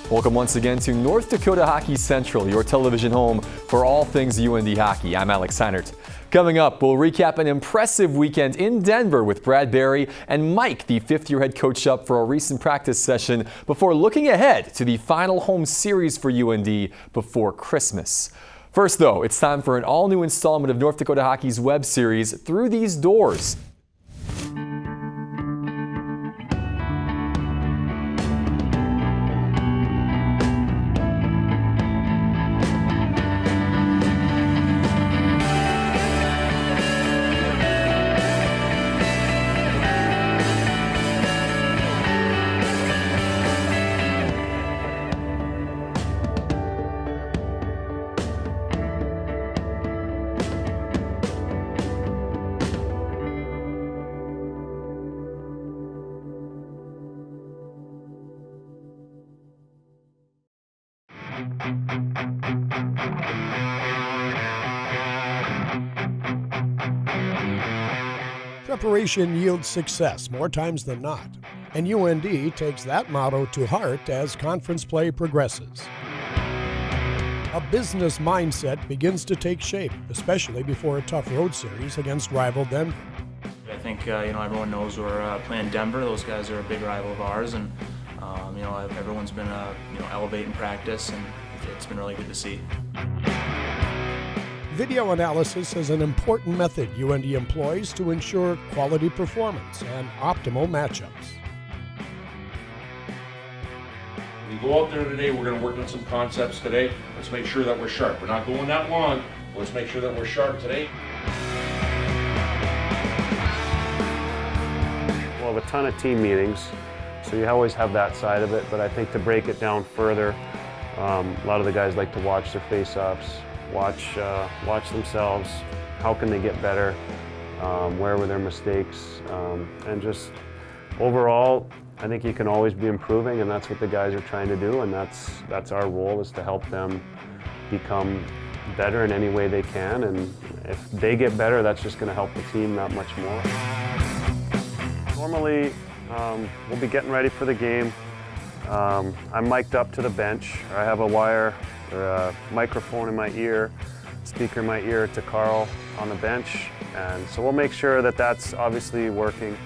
Welcome once again to North Dakota Hockey Central, your television home for all things UND hockey. I'm Alex Heinert. Coming up, we'll recap an impressive weekend in Denver with Brad Berry and Mike, the fifth-year head coach, up for a recent practice session before looking ahead to the final home series for UND before Christmas. First, though, it's time for an all-new installment of North Dakota Hockey's web series, Through These Doors. Preparation yields success more times than not, and UND takes that motto to heart as conference play progresses. A business mindset begins to take shape, especially before a tough road series against rival Denver. I think everyone knows we're playing Denver. Those guys are a big rival of ours, and everyone's been elevating practice, and it's been really good to see. Video analysis is an important method UND employs to ensure quality performance and optimal matchups. We go out there today, we're going to work on some concepts today. Let's make sure that we're sharp. We're not going that long. Let's make sure that we're sharp today. We'll have a ton of team meetings, so you always have that side of it, but I think to break it down further, a lot of the guys like to watch their face-offs, watch themselves, how can they get better, where were their mistakes, and just overall, I think you can always be improving, and that's what the guys are trying to do, and that's our role, is to help them become better in any way they can, and if they get better, that's just going to help the team that much more. Normally, we'll be getting ready for the game. I'm mic'd up to the bench. I have a wire or a microphone in my ear, speaker in my ear to Carl on the bench, and so we'll make sure that that's obviously working,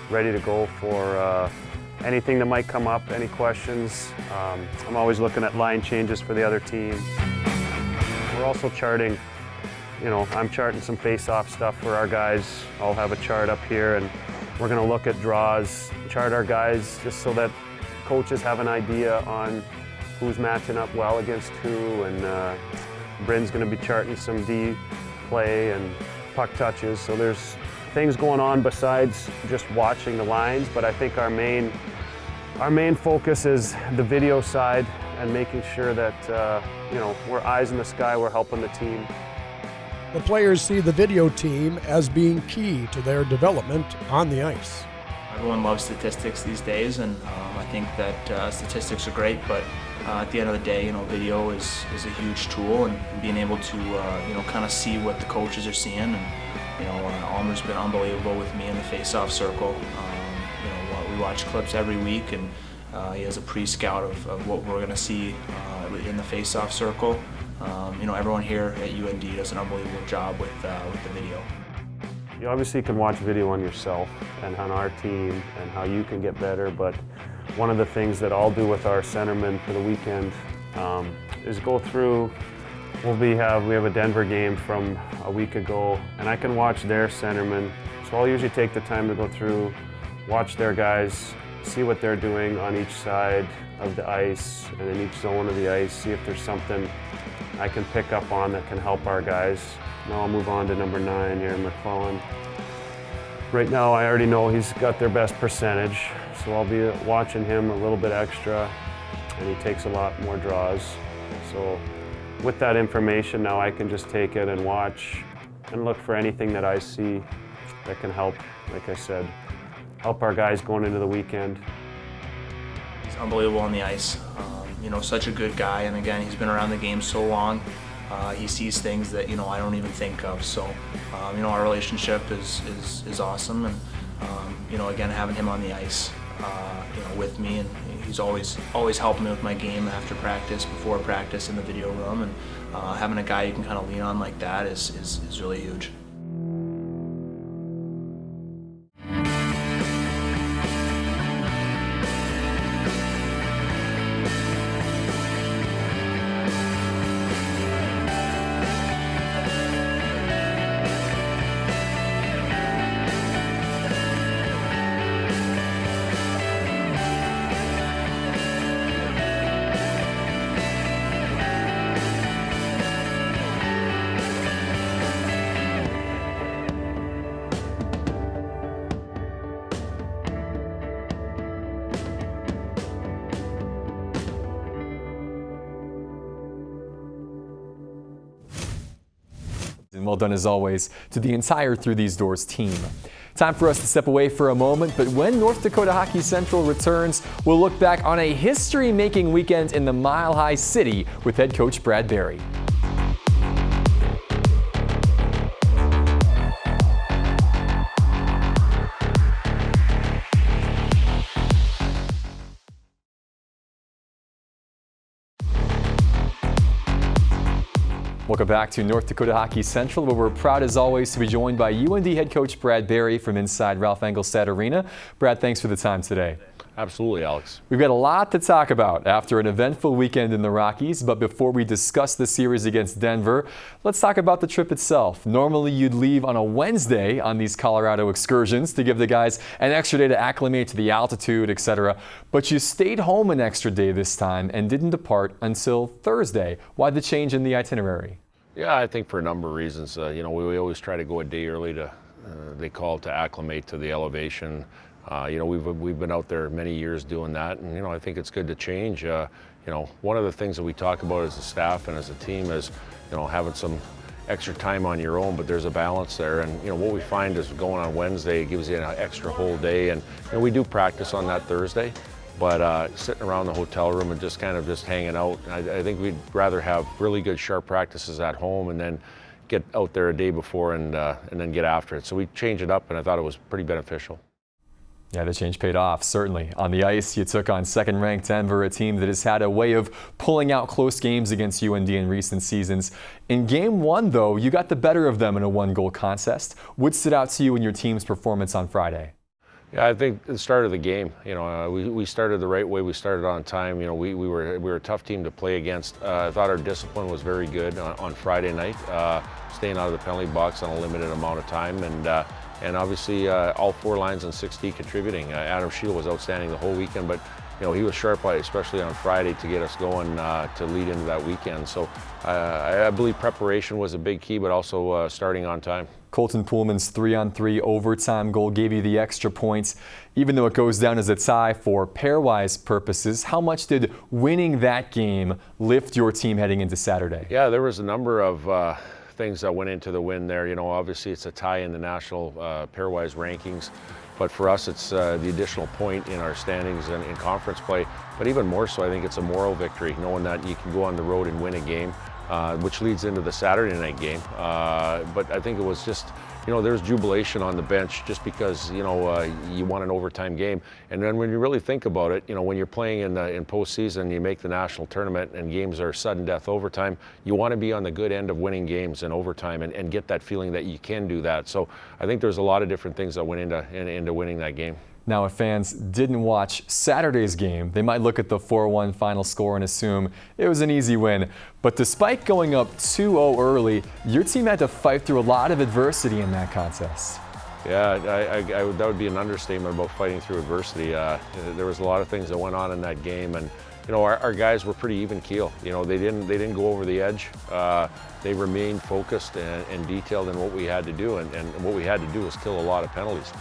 ready to go for anything that might come up, any questions. I'm always looking at line changes for the other team. We're also charting, I'm charting some face-off stuff for our guys. I'll have a chart up here, and we're going to look at draws, chart our guys just so that coaches have an idea on who's matching up well against who, and Bryn's going to be charting some D play and puck touches. So there's things going on besides just watching the lines, but I think our main focus is the video side and making sure that we're eyes in the sky, we're helping the team. The players see the video team as being key to their development on the ice. Everyone loves statistics these days, and I think that statistics are great, but at the end of the day, video is a huge tool, and being able to kind of see what the coaches are seeing. And Almer's been unbelievable with me in the face-off circle. We watch clips every week, and he has a pre-scout of what we're going to see in the face-off circle. Everyone here at UND does an unbelievable job with the video. You obviously can watch video on yourself and on our team and how you can get better, but one of the things that I'll do with our centermen for the weekend is go through. We have a Denver game from a week ago, and I can watch their centermen. So I'll usually take the time to go through, watch their guys, see what they're doing on each side of the ice and in each zone of the ice, see if there's something I can pick up on that can help our guys. Now I'll move on to number 9 here, McClellan. Right now I already know he's got their best percentage, so I'll be watching him a little bit extra, and he takes a lot more draws. So with that information now I can just take it and watch and look for anything that I see that can help, like I said, help our guys going into the weekend. He's unbelievable on the ice. Such a good guy, and again, he's been around the game so long. He sees things that I don't even think of. So our relationship is awesome, and again, having him on the ice with me, and he's always helping me with my game after practice, before practice, in the video room, and having a guy you can kind of lean on like that is really huge. And well done as always to the entire Through These Doors team. Time for us to step away for a moment, but when North Dakota Hockey Central returns, we'll look back on a history-making weekend in the Mile High City with head coach Brad Berry. Welcome back to North Dakota Hockey Central, where we're proud as always to be joined by UND head coach Brad Berry from inside Ralph Engelstad Arena. Brad, thanks for the time today. Absolutely, Alex. We've got a lot to talk about after an eventful weekend in the Rockies, but before we discuss the series against Denver, let's talk about the trip itself. Normally you'd leave on a Wednesday on these Colorado excursions to give the guys an extra day to acclimate to the altitude, etc. But you stayed home an extra day this time and didn't depart until Thursday. Why the change in the itinerary? Yeah, I think for a number of reasons. We always try to go a day early to, they call it, to acclimate to the elevation. We've been out there many years doing that, and I think it's good to change. One of the things that we talk about as a staff and as a team is, having some extra time on your own, but there's a balance there. And what we find is going on Wednesday, it gives you an extra whole day, and we do practice on that Thursday. But sitting around the hotel room and just hanging out, I think we'd rather have really good sharp practices at home and then get out there a day before and then get after it. So we changed it up, and I thought it was pretty beneficial. Yeah, the change paid off, certainly. On the ice, you took on second-ranked Denver, a team that has had a way of pulling out close games against UND in recent seasons. In Game 1, though, you got the better of them in a one-goal contest. What stood out to you in your team's performance on Friday? Yeah, I think the start of the game, we started the right way. We started on time. We were a tough team to play against. I thought our discipline was very good on Friday night, staying out of the penalty box on a limited amount of time, and obviously all four lines on 6D contributing. Adam Shield was outstanding the whole weekend, but he was sharp, especially on Friday, to get us going to lead into that weekend. So I believe preparation was a big key, but also starting on time. Colton Pullman's 3-on-3 overtime goal gave you the extra points. Even though it goes down as a tie for pairwise purposes, how much did winning that game lift your team heading into Saturday? Yeah, there was a number of things that went into the win there. Obviously it's a tie in the national pairwise rankings, but for us it's the additional point in our standings and in conference play. But even more so, I think it's a moral victory, knowing that you can go on the road and win a game, which leads into the Saturday night game. But I think it was just, there's jubilation on the bench just because, you won an overtime game. And then when you really think about it, when you're playing in postseason, you make the national tournament and games are sudden death overtime, you want to be on the good end of winning games in overtime and get that feeling that you can do that. So I think there's a lot of different things that went into winning that game. Now, if fans didn't watch Saturday's game, they might look at the 4-1 final score and assume it was an easy win. But despite going up 2-0 early, your team had to fight through a lot of adversity in that contest. Yeah, that would be an understatement about fighting through adversity. There was a lot of things that went on in that game, and our guys were pretty even keel. They didn't go over the edge. They remained focused and detailed in what we had to do, and what we had to do was kill a lot of penalties.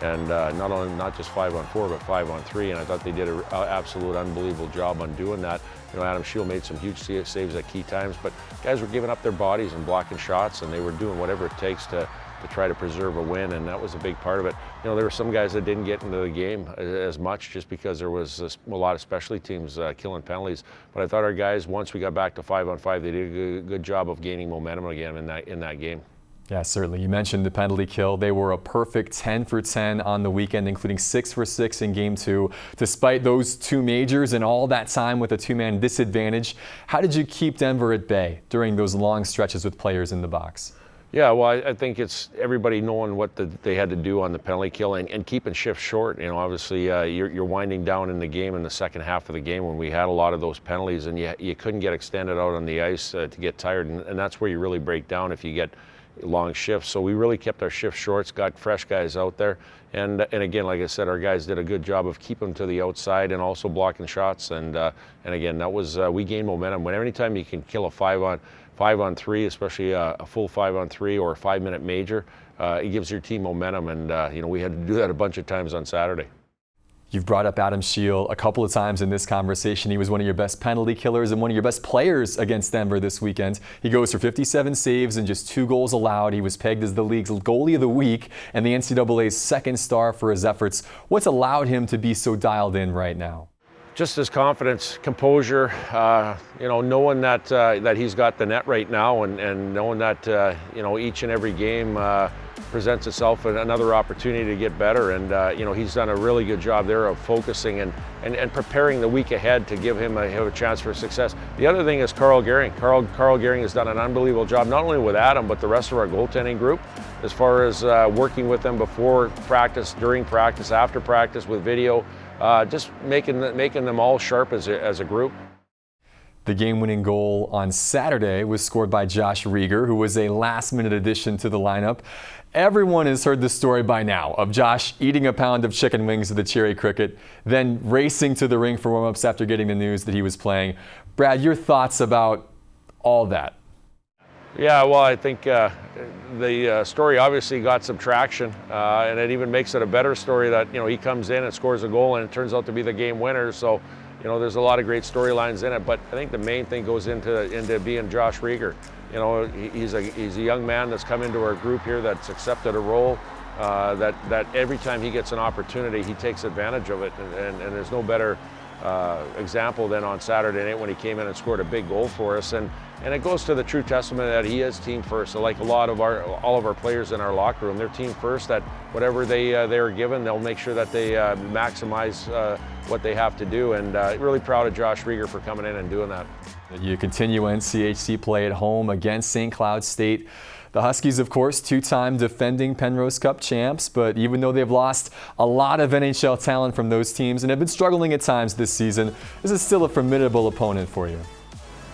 And not just 5-on-4, but 5-on-3, and I thought they did an absolute unbelievable job on doing that. Adam Shield made some huge saves at key times, but guys were giving up their bodies and blocking shots, and they were doing whatever it takes to try to preserve a win, and that was a big part of it. There were some guys that didn't get into the game as much just because there was a lot of specialty teams killing penalties. But I thought our guys, once we got back to 5-on-5, they did a good job of gaining momentum again in that game. Yeah, certainly. You mentioned the penalty kill. They were a perfect 10 for 10 on the weekend, including 6 for 6 in Game 2. Despite those two majors and all that time with a two-man disadvantage, how did you keep Denver at bay during those long stretches with players in the box? Yeah, well, I think it's everybody knowing what they had to do on the penalty kill and keeping shifts short. You know, obviously you're winding down in the game in the second half of the game when we had a lot of those penalties, and you couldn't get extended out on the ice to get tired, and that's where you really break down if you get long shifts. So we really kept our shift shorts, got fresh guys out there, and again, like I said, our guys did a good job of keeping them to the outside and also blocking shots. And again, that was we gained momentum. Anytime you can kill a 5-on-3, especially a full 5-on-3 or a 5-minute major, it gives your team momentum, and we had to do that a bunch of times on Saturday. You've brought up Adam Scheel a couple of times in this conversation. He was one of your best penalty killers and one of your best players against Denver this weekend. He goes for 57 saves and just 2 goals allowed. He was pegged as the league's goalie of the week and the NCAA's second star for his efforts. What's allowed him to be so dialed in right now? Just his confidence, composure, knowing that he's got the net right now, and knowing that each and every game presents itself another opportunity to get better. And he's done a really good job there of focusing and preparing the week ahead to give him a chance for success. The other thing is Carl Gehring. Carl Gehring has done an unbelievable job, not only with Adam, but the rest of our goaltending group, as far as working with them before practice, during practice, after practice, with video. Just making them all sharp as a group. The game-winning goal on Saturday was scored by Josh Rieger, who was a last-minute addition to the lineup. Everyone has heard the story by now of Josh eating a pound of chicken wings at the Cherry Cricket, then racing to the rink for warm-ups after getting the news that he was playing. Brad, your thoughts about all that? Yeah, well, I think the story obviously got some traction, and it even makes it a better story that he comes in and scores a goal, and it turns out to be the game winner. So, there's a lot of great storylines in it. But I think the main thing goes into being Josh Rieger. He's a young man that's come into our group here that's accepted a role that every time he gets an opportunity, he takes advantage of it, and there's no better example than on Saturday night when he came in and scored a big goal for us. And it goes to the true testament that he is team first. So like all of our players in our locker room, they're team first, that whatever they are given, they'll make sure that they maximize what they have to do. And really proud of Josh Rieger for coming in and doing that. You continue NCHC play at home against St. Cloud State. The Huskies, of course, 2-time defending Penrose Cup champs, but even though they've lost a lot of NHL talent from those teams and have been struggling at times this season, this is still a formidable opponent for you.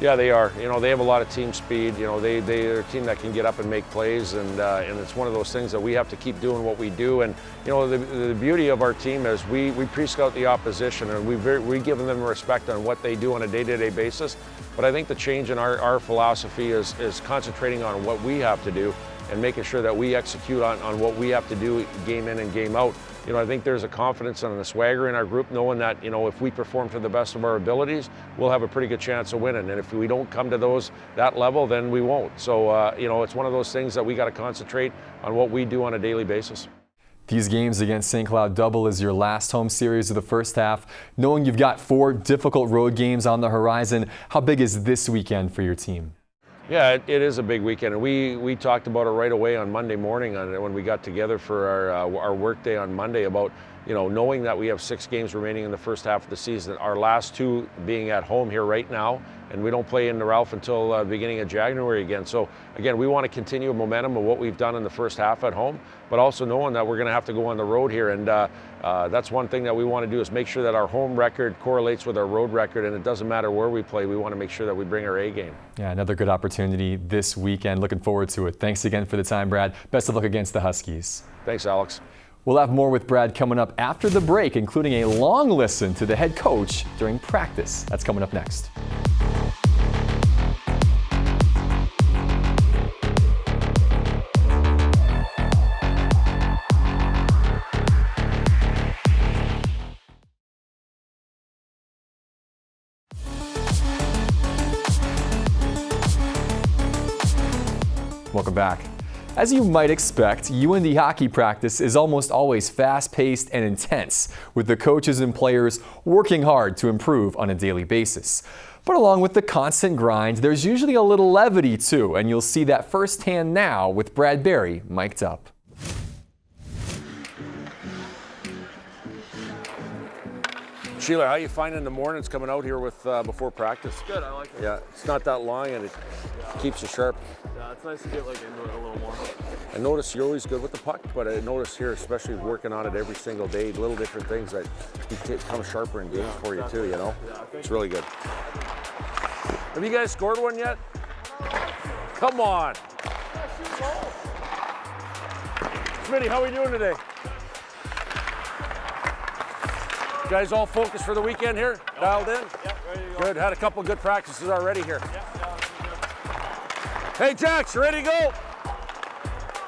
Yeah, they are. They have a lot of team speed. They're a team that can get up and make plays, and it's one of those things that we have to keep doing what we do. And the beauty of our team is we pre-scout the opposition, and we give them respect on what they do on a day-to-day basis. But I think the change in our philosophy is concentrating on what we have to do and making sure that we execute on what we have to do game in and game out. I think there's a confidence and a swagger in our group, knowing that, if we perform to the best of our abilities, we'll have a pretty good chance of winning. And if we don't come to that level, then we won't. So, it's one of those things that we got to concentrate on what we do on a daily basis. These games against St. Cloud double as your last home series of the first half. Knowing you've got 4 difficult road games on the horizon, how big is this weekend for your team? Yeah, it is a big weekend, and we talked about it right away on Monday morning when we got together for our work day on Monday about knowing that we have 6 games remaining in the first half of the season, our last 2 being at home here right now, and we don't play in the Ralph until the beginning of January again. So again, we want to continue momentum of what we've done in the first half at home, but also knowing that we're going to have to go on the road here, and that's one thing that we want to do is make sure that our home record correlates with our road record, and it doesn't matter where we play. We want to make sure that we bring our A game. Yeah, another good opportunity this weekend. Looking forward to it. Thanks again for the time, Brad. Best of luck against the Huskies. Thanks, Alex. We'll have more with Brad coming up after the break, including a long listen to the head coach during practice. That's coming up next. Welcome back. As you might expect, UND hockey practice is almost always fast-paced and intense, with the coaches and players working hard to improve on a daily basis. But along with the constant grind, there's usually a little levity too, and you'll see that firsthand now with Brad Berry mic'd up. Sheila, how you finding the mornings coming out here with before practice? Good, I like it. Yeah, it's not that long and it keeps you sharp. Yeah, it's nice to get into it a little more. I notice you're always good with the puck, but I notice here, especially working on it every single day, little different things that become sharper in games for you too, you know? Yeah, it's really good. Have you guys scored one yet? Come on. Smitty, how are we doing today? You guys all focused for the weekend here? Dialed in? Yeah, ready to go. Good, had a couple good practices already here. Hey Jax, you ready to go?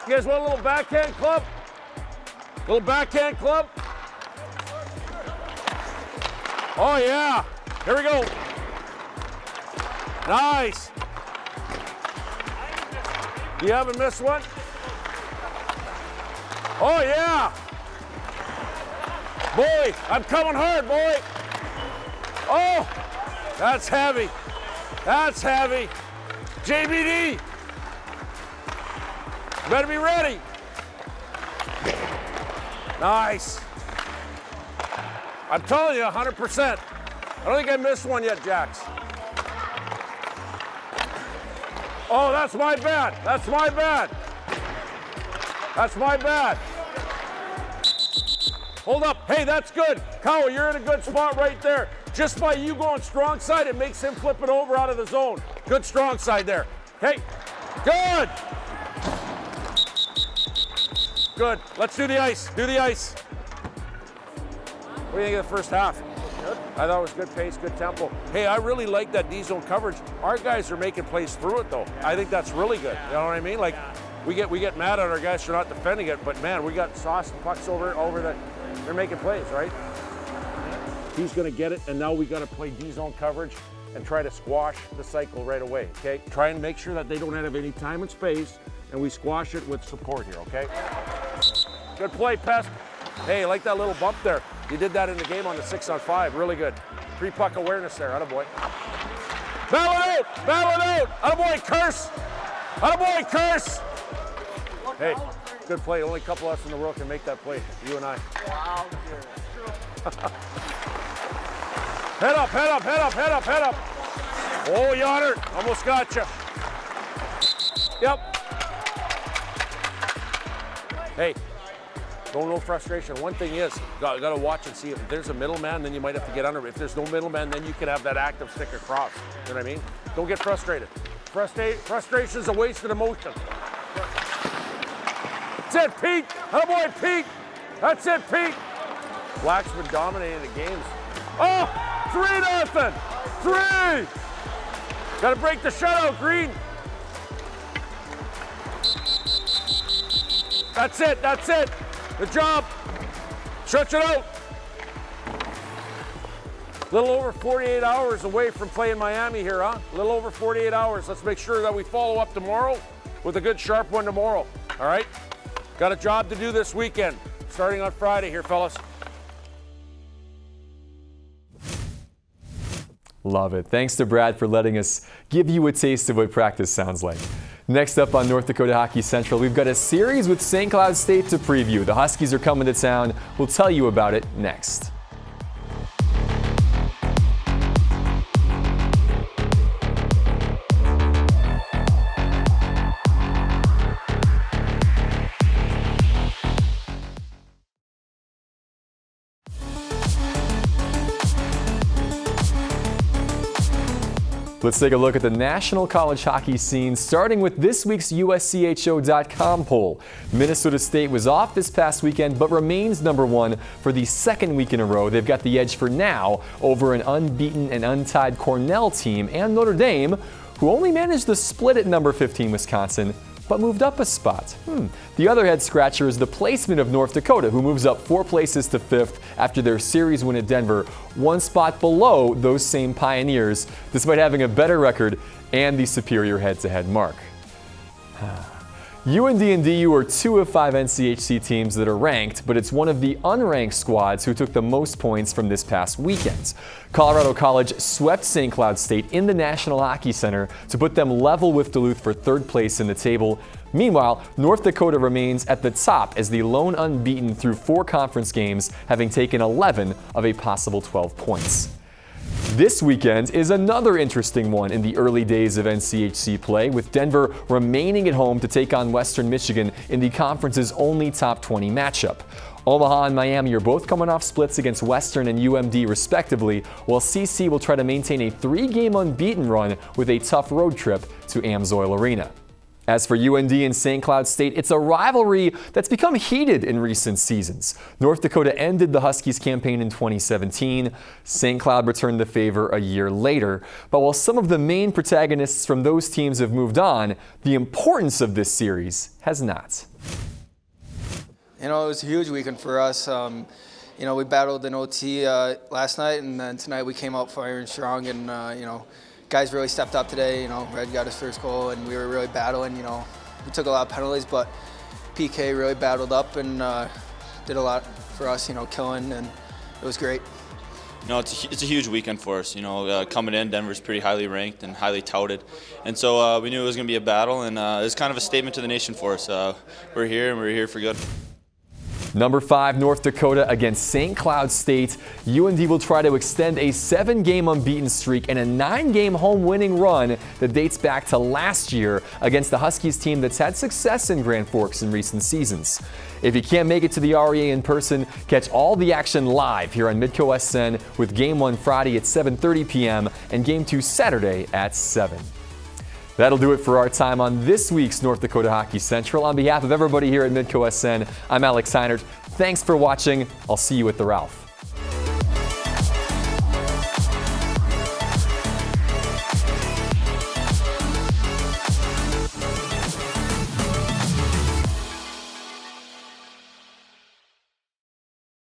You guys want a little backhand club? Little backhand club? Oh yeah, here we go. Nice. You haven't missed one? Oh yeah. Boy, I'm coming hard, boy. Oh, that's heavy. That's heavy. JBD, better be ready. Nice. I'm telling you, 100%. I don't think I missed one yet, Jax. Oh, that's my bad. That's my bad. That's my bad. Hold up. Hey, that's good. Kyle, you're in a good spot right there. Just by you going strong side, it makes him flip it over out of the zone. Good strong side there. Hey, good. Good. Let's do the ice. Do the ice. What do you think of the first half? Good. I thought it was good pace, good tempo. Hey, I really like that D-zone coverage. Our guys are making plays through it, though. I think that's really good. You know what I mean? Like, we get mad at our guys for not defending it, but man, we got sauce and pucks over the. They're making plays, right? He's going to get it, and now we got to play D-zone coverage and try to squash the cycle right away, okay? Try and make sure that they don't have any time and space, and we squash it with support here, okay? Good play, Pest. Hey, I like that little bump there. You did that in the game on the 6-on-5, really good. Pre-puck awareness there, attaboy. Battle it out, battle it out, attaboy, curse. Attaboy, curse. Hey, good play. Only a couple of us in the world can make that play. You and I. Wow. Head up, head up, head up, head up, head up. Oh, Yonner, almost got you. Yep. Hey, no frustration. One thing is, got to watch and see if there's a middleman, then you might have to get under. If there's no middleman, then you can have that active stick across. You know what I mean? Don't get frustrated. Frustration is a wasted emotion. That's it, Pete. Attaboy, Pete. That's it, Pete. Black's been dominating the games. Oh, 3-0. 3. Got to break the shutout, Green. That's it. That's it. Good job. Stretch it out. A little over 48 hours away from playing Miami here, huh? A little over 48 hours. Let's make sure that we follow up tomorrow with a good sharp one tomorrow. All right? Got a job to do this weekend, starting on Friday here, fellas. Love it. Thanks to Brad for letting us give you a taste of what practice sounds like. Next up on North Dakota Hockey Central, we've got a series with St. Cloud State to preview. The Huskies are coming to town. We'll tell you about it next. Let's take a look at the national college hockey scene, starting with this week's USCHO.com poll. Minnesota State was off this past weekend, but remains number one for the second week in a row. They've got the edge for now over an unbeaten and untied Cornell team and Notre Dame, who only managed the split at number 15 Wisconsin, but moved up a spot. The other head scratcher is the placement of North Dakota, who moves up 4 places to 5th after their series win at Denver, 1 spot below those same Pioneers, despite having a better record and the superior head-to-head mark. UND and DU are 2 of 5 NCHC teams that are ranked, but it's one of the unranked squads who took the most points from this past weekend. Colorado College swept St. Cloud State in the National Hockey Center to put them level with Duluth for 3rd place in the table. Meanwhile, North Dakota remains at the top as the lone unbeaten through 4 conference games, having taken 11 of a possible 12 points. This weekend is another interesting one in the early days of NCHC play, with Denver remaining at home to take on Western Michigan in the conference's only top 20 matchup. Omaha and Miami are both coming off splits against Western and UMD respectively, while CC will try to maintain a 3-game unbeaten run with a tough road trip to Amsoil Arena. As for UND and St. Cloud State, it's a rivalry that's become heated in recent seasons. North Dakota ended the Huskies campaign in 2017. St. Cloud returned the favor a year later. But while some of the main protagonists from those teams have moved on, the importance of this series has not. You know, it was a huge weekend for us. You know, we battled in OT last night, and then tonight we came out firing strong, and you know, guys really stepped up today. You know, Red got his first goal, and we were really battling. You know, we took a lot of penalties, but PK really battled up and did a lot for us. You know, killing, and it was great. You know, it's a huge weekend for us. You know, coming in, Denver's pretty highly ranked and highly touted, and so we knew it was going to be a battle, and it was kind of a statement to the nation for us. We're here, and we're here for good. Number 5, North Dakota against St. Cloud State. UND will try to extend a 7-game unbeaten streak and a 9-game home winning run that dates back to last year against the Huskies team that's had success in Grand Forks in recent seasons. If you can't make it to the REA in person, catch all the action live here on MidcoSN with Game 1 Friday at 7:30 p.m. and Game 2 Saturday at 7. That'll do it for our time on this week's North Dakota Hockey Central. On behalf of everybody here at MidcoSN, I'm Alex Heinert. Thanks for watching. I'll see you at the Ralph.